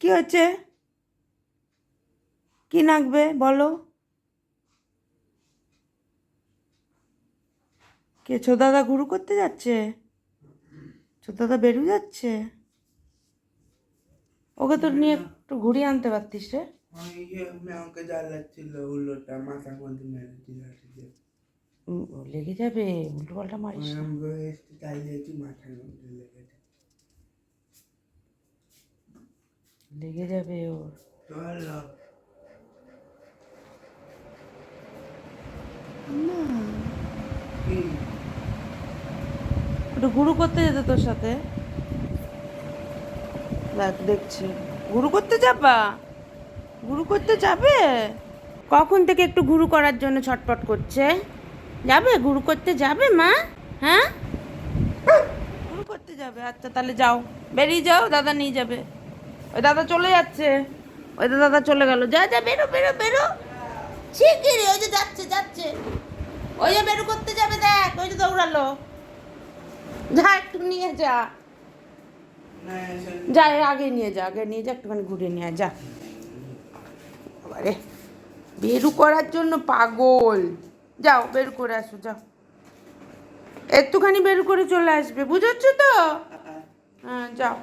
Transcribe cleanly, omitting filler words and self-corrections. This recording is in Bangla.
কি হচ্ছে? কি নাকবে বলো? কে ছোদাদা ঘুরু করতে যাচ্ছে? ছোদাদা বেরু যাচ্ছে? ওকে তো নিয়ে একটু ঘুরিয়ে আনতে পারতিস রে। আমাকে জ্বালাচ্ছিল উল্লোটা মাথার মধ্যে মেরে দিল লেগে যাবে, উল্টো পাল্টা মারিস না। চালিয়েছি মাথার মধ্যে লেগেছে। লেগে যাবে ওর। চলো না, কি একটু ঘুরু করতে যেতে তোর সাথে। দেখ দেখছি, ঘুরু করতে যাবা? ঘুরু করতে যাবে? কখন থেকে একটু ঘুরু করার জন্য ছটপট করছে? যাবে ঘুরু করতে যাবে মা? হ্যাঁ, ঘুরু করতে যাবে। আচ্ছা তাহলে যাও, বেরিয়ে যাও, দাদা নিয়ে যাবে। ওই দাদা চলে যাচ্ছে, ওই তো দাদা চলে গেল। যা যা, বেরো বেরো বেরো, শিগগিরই। ওই যে যাচ্ছে যাচ্ছে, ওই যে বেরো করতে যাবে, দেখ ওই যে দৌড়ালো। যা একটু নিয়ে যা, যা আগে নিয়ে যা, আগে নিয়ে যা, একটুখানি ঘুরে নিয়ে আয়, যা। আরে বেরু করার জন্য পাগল। যাও বেরু করে আসো, যাও। একটুখানি বেরু করে চলে আসবে, বুঝেছো তো? হ্যাঁ যাও।